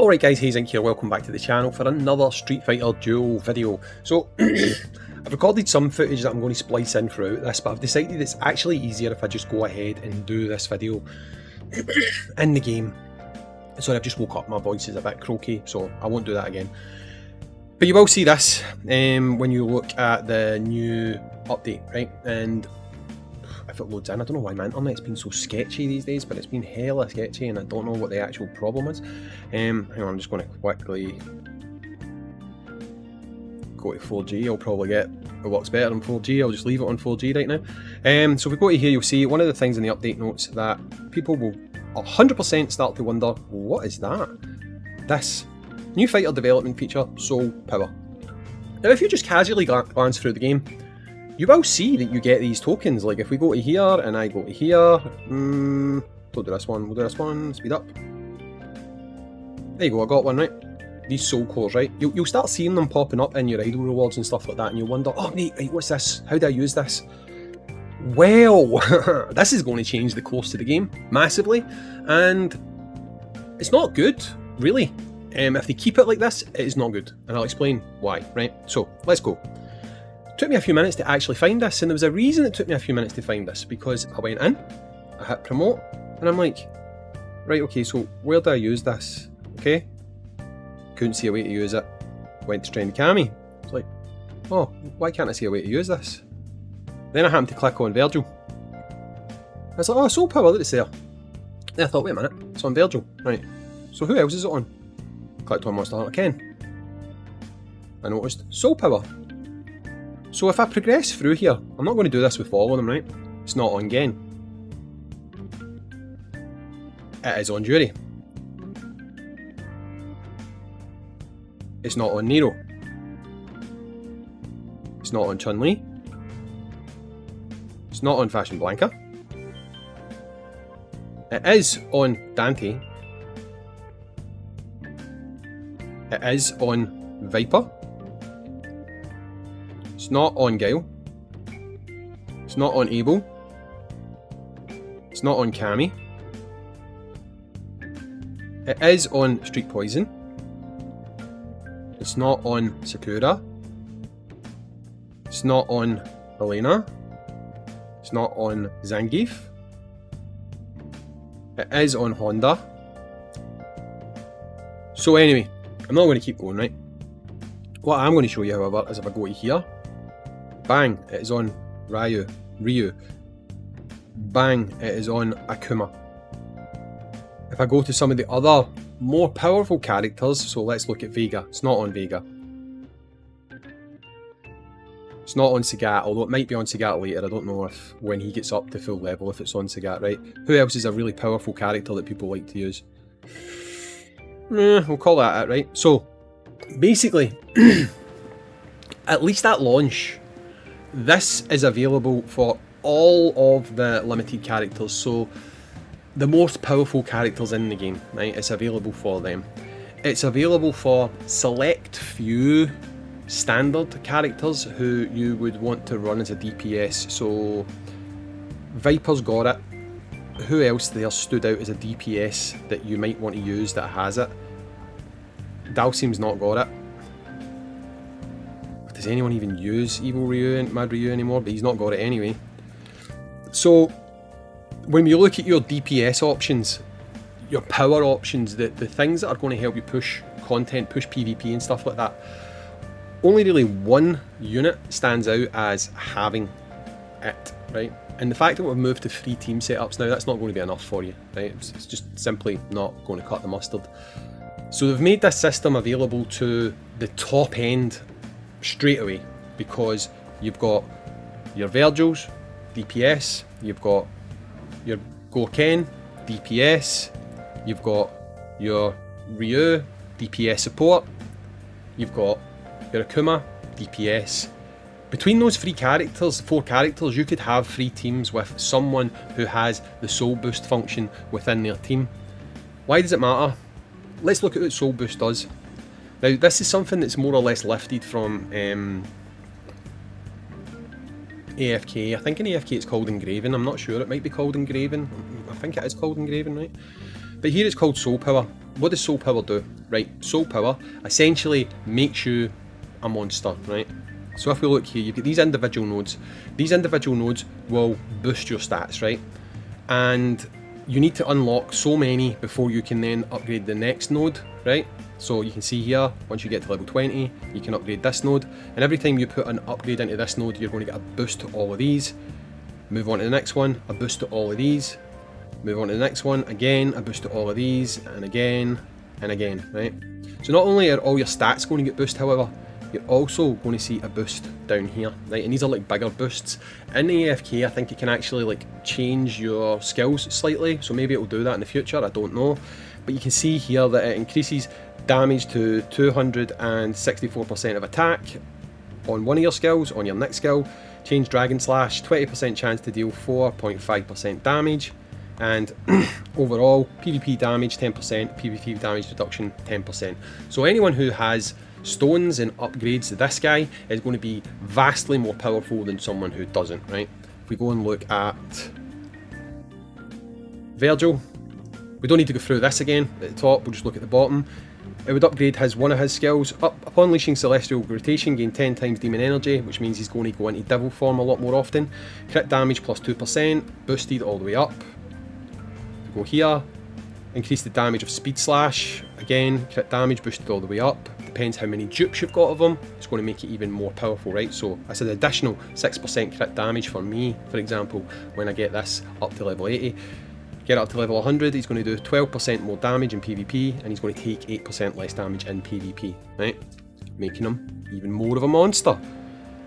Alright guys, Hayzink here, welcome back to the channel for another Street Fighter Duel video. So, I've recorded some footage that I'm going to splice in throughout this, but I've decided it's actually easier if I just go ahead and do this video in the game. Sorry, I've just woke up, my voice is a bit croaky, so I won't do that again. But you will see this when you look at the new update, right? And if it loads in, I don't know why my internet's been so sketchy these days, but it's been hella sketchy and I don't know what the actual problem is. Hang on, I'm just going to quickly go to 4G. I'll probably get it works better on 4G. I'll just leave it on 4G right now. So if we go to here, you'll see one of the things in the update notes that people will 100% start to wonder, what is that? This new fighter development feature, Soul Power. Now if you just casually glance through the game, you will see that you get these tokens. Like if we go to here and I go to here, don't do this one, we'll do this one, speed up. There you go, I got one, right? These soul cores, right? You'll start seeing them popping up in your idol rewards and stuff like that, and you'll wonder, oh mate, right, what's this? How do I use this? Well, this is going to change the course of the game massively, and it's not good, really. If they keep it like this, it is not good, and I'll explain why, right? So, let's go. It took me a few minutes to actually find this, and there was a reason it took me a few minutes to find this, because I went in, I hit promote, and I'm like, right, okay, so where do I use this? Okay, couldn't see a way to use it. Went to Trendy Cami. It's like, oh, why can't I see a way to use this? Then I happened to click on Virgil. I was like, oh, Soul Power, look, it's there. Then I thought, wait a minute, it's on Virgil, right? So who else is it on? Clicked on Monster Hunter Ken. I noticed Soul Power. So if I progress through here, I'm not going to do this with all of them, right? It's not on Gen. It is on Jury. It's not on Nero. It's not on Chun-Li. It's not on Fashion Blanca. It is on Dante. It is on Viper. It's not on Guile. It's not on Abel. It's not on Cammy. It is on Street Poison. It's not on Sakura. It's not on Elena. It's not on Zangief. It is on Honda. So anyway, I'm not going to keep going, right? What I'm going to show you, however, is if I go to here, bang, it is on Ryu. Bang, it is on Akuma. If I go to some of the other more powerful characters, so let's look at Vega. It's not on Vega. It's not on Sagat, although it might be on Sagat later. I don't know if when he gets up to full level if it's on Sagat, right? Who else is a really powerful character that people like to use? We'll call that it, right? So, basically, at least at launch, this is available for all of the limited characters. So, the most powerful characters in the game, right? It's available for them. It's available for select few standard characters who you would want to run as a DPS. So Viper's got it. Who else there stood out as a DPS that you might want to use that has it? Dalsim's not got it. Does anyone even use Evil Ryu and Mad Ryu anymore? But he's not got it anyway. So when you look at your DPS options, your power options, the things that are going to help you push content, push PvP and stuff like that, only really one unit stands out as having it, right? And the fact that we've moved to 3 team setups now, that's not going to be enough for you, right? It's just simply not going to cut the mustard. So they've made this system available to the top end straight away, because you've got your Virgils, DPS, you've got your Goken, DPS, you've got your Ryu, DPS support, you've got your Akuma, DPS. Between those 4 characters, you could have 3 teams with someone who has the soul boost function within their team. Why does it matter? Let's look at what soul boost does. Now this is something that's more or less lifted from AFK. I think in AFK it's called Engraving. I'm not sure, it might be called Engraving. I think it is called Engraving, right? But here it's called Soul Power. what does soul power do? Right, soul power essentially makes you a monster, right? So if we look here, you've got these individual nodes. These individual nodes will boost your stats, right? And you need to unlock so many before you can then upgrade the next node, right? So you can see here, once you get to level 20, you can upgrade this node. And every time you put an upgrade into this node, you're going to get a boost to all of these. Move on to the next one, a boost to all of these. Move on to the next one, again, a boost to all of these, and again, right? So not only are all your stats going to get boosted, however, you're also going to see a boost down here, right? And these are like bigger boosts. In the AFK, I think it can actually like change your skills slightly, so maybe it will do that in the future, I don't know. But you can see here that it increases damage to 264% of attack on one of your skills. On your next skill, change Dragon Slash, 20% chance to deal 4.5% damage. And overall, PvP damage 10%, PvP damage reduction 10%. So anyone who has stones and upgrades this guy is going to be vastly more powerful than someone who doesn't, right? If we go and look at Virgil, we don't need to go through this again at the top, we'll just look at the bottom. It would upgrade one of his skills. Upon unleashing Celestial Rotation, gain 10 times Demon Energy, which means he's going to go into Devil form a lot more often. Crit damage plus 2%, boosted all the way up. Go here, increase the damage of Speed Slash, again, crit damage boosted all the way up. Depends how many dupes you've got of them, it's going to make it even more powerful, right? So that's an additional 6% crit damage for me, for example, when I get this up to level 80. Get up to level 100, he's going to do 12% more damage in PvP, and he's going to take 8% less damage in PvP, right? Making him even more of a monster.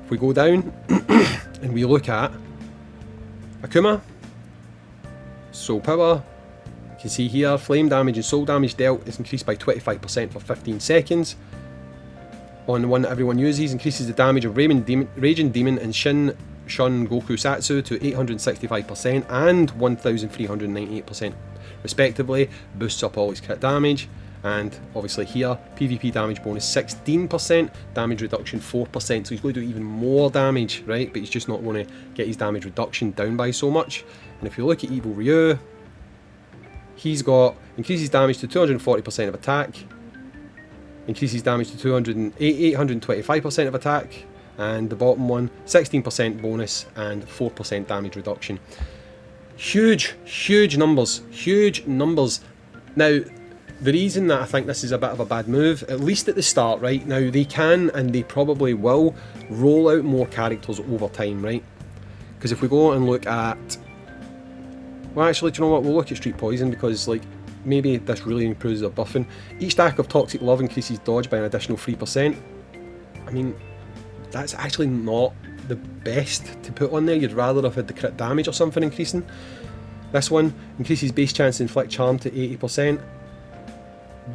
If we go down and we look at Akuma, soul power, you can see here, flame damage and soul damage dealt is increased by 25% for 15 seconds. On the one that everyone uses, increases the damage of Raging Demon and Shun Goku Satsu to 865% and 1398% respectively, boosts up all his crit damage. And obviously here, PvP damage bonus 16%, damage reduction 4%, so he's going to do even more damage, right? But he's just not going to get his damage reduction down by so much. And if you look at Evil Ryu, he's got increases damage to 240% of attack, increases damage to 825% of attack, and the bottom one, 16% bonus and 4% damage reduction. Huge numbers, huge numbers. Now, the reason that I think this is a bit of a bad move, at least at the start, right? Now, they can and they probably will roll out more characters over time, right? Because if we go and look at... Well, actually, do you know what? We'll look at Street Poison because, like, maybe this really improves their buffing. Each stack of Toxic Love increases dodge by an additional 3%. I mean, that's actually not the best to put on there. You'd rather have had the crit damage or something increasing. This one increases base chance to inflict charm to 80%.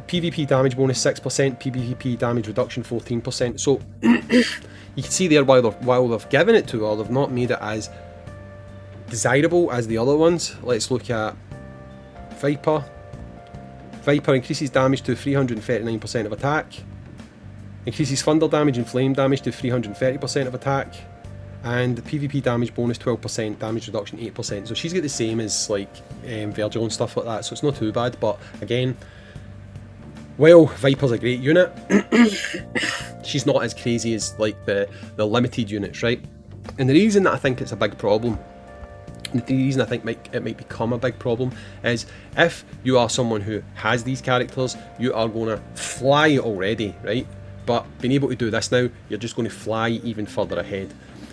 PvP damage bonus 6%, PvP damage reduction 14%. So you can see there while they've given it to her, they've not made it as desirable as the other ones. Let's look at Viper. Viper increases damage to 339% of attack. Increases thunder damage and flame damage to 330% of attack. And the PvP damage bonus 12%, damage reduction 8%. So she's got the same as like Virgil and stuff like that, so it's not too bad. But again, well, Viper's a great unit. She's not as crazy as like the limited units, right? And the reason that I think it's a big problem, the reason I think it might become a big problem, is if you are someone who has these characters, you are going to fly already, right? But being able to do this now, you're just going to fly even further ahead.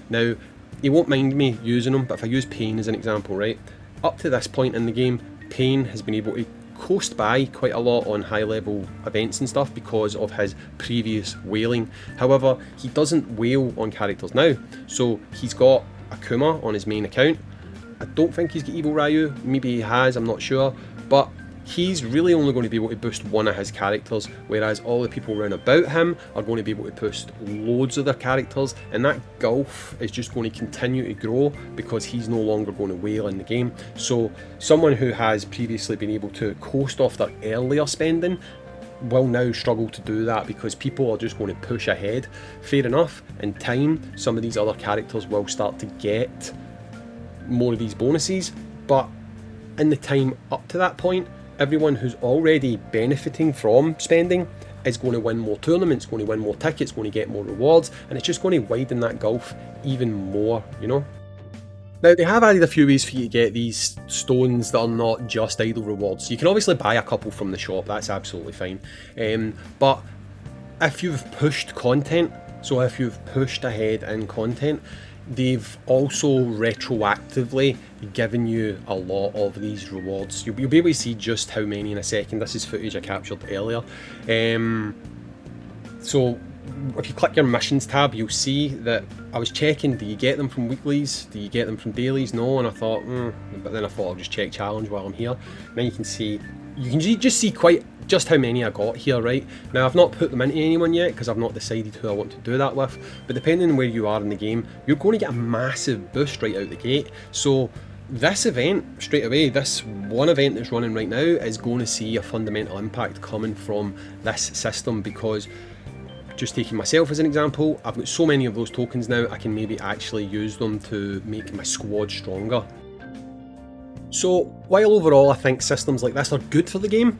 Now, you won't mind me using them, but if I use Pain as an example, right? Up to this point in the game, Pain has been able to coast by quite a lot on high level events and stuff because of his previous whaling. However, he doesn't whale on characters now, so he's got Akuma on his main account. I don't think he's got Evil Ryu, maybe he has, I'm not sure, but he's really only going to be able to boost one of his characters, whereas all the people around about him are going to be able to boost loads of their characters, and that gulf is just going to continue to grow because he's no longer going to whale in the game. So someone who has previously been able to coast off their earlier spending will now struggle to do that because people are just going to push ahead. Fair enough, in time some of these other characters will start to get more of these bonuses, but in the time up to that point, everyone who's already benefiting from spending is going to win more tournaments, going to win more tickets, going to get more rewards, and it's just going to widen that gulf even more, you know? Now, they have added a few ways for you to get these stones that are not just idle rewards. You can obviously buy a couple from the shop, that's absolutely fine. But if you've pushed content, so if you've pushed ahead in content, they've also retroactively given you a lot of these rewards. You'll be able to see just how many in a second. This is footage I captured earlier. So if you click your missions tab, you'll see that I was checking, do you get them from weeklies? Do you get them from dailies? No, and I thought, but then I thought I'll just check challenge while I'm here. And then you can see, just see just how many I got here, right? Now, I've not put them into anyone yet because I've not decided who I want to do that with, but depending on where you are in the game, you're going to get a massive boost right out the gate. So this event, straight away, this one event that's running right now is going to see a fundamental impact coming from this system, because just taking myself as an example, I've got so many of those tokens now, I can maybe actually use them to make my squad stronger. So while overall I think systems like this are good for the game,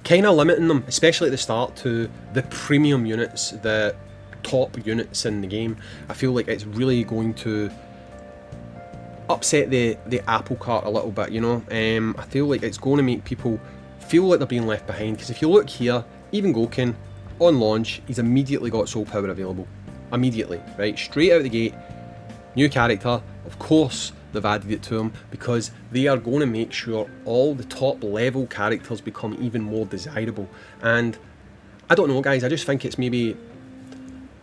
kind of limiting them, especially at the start, to the premium units, the top units in the game, I feel like it's really going to upset the apple cart a little bit, you know. I feel like it's going to make people feel like they're being left behind, because if you look here, even Gokin, on launch, he's immediately got soul power available. Immediately, right? Straight out the gate, new character. Of course they've added it to him, because they are going to make sure all the top level characters become even more desirable. And I don't know, guys, I just think it's maybe,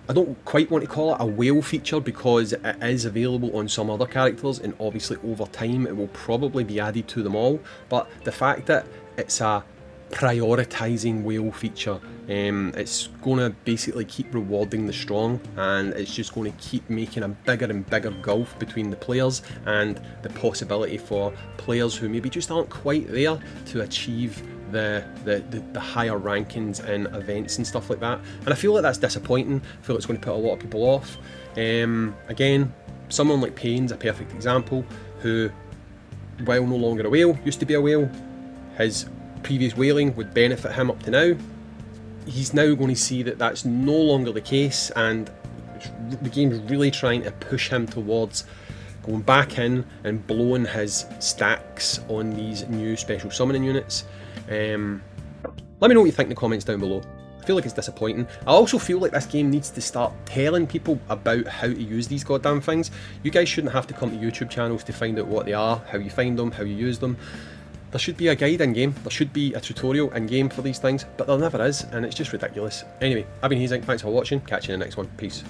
I don't quite want to call it a whale feature, because it is available on some other characters, and obviously over time it will probably be added to them all. But the fact that it's a prioritizing whale feature, it's going to basically keep rewarding the strong, and it's just going to keep making a bigger and bigger gulf between the players and the possibility for players who maybe just aren't quite there to achieve the higher rankings in events and stuff like that. And I feel like that's disappointing. I feel like it's going to put a lot of people off. Again, someone like Payne's a perfect example, who, while no longer a whale, used to be a whale. His previous whaling would benefit him up to now. He's now going to see that that's no longer the case, and the game's really trying to push him towards going back in and blowing his stacks on these new special summoning units. Let me know what you think in the comments down below. I feel like it's disappointing. I also feel like this game needs to start telling people about how to use these goddamn things. You guys shouldn't have to come to YouTube channels to find out what they are, how you find them, how you use them. There should be a guide in game, there should be a tutorial in game for these things, but there never is, and it's just ridiculous. Anyway, I've been Hayzink, thanks for watching, catch you in the next one, peace.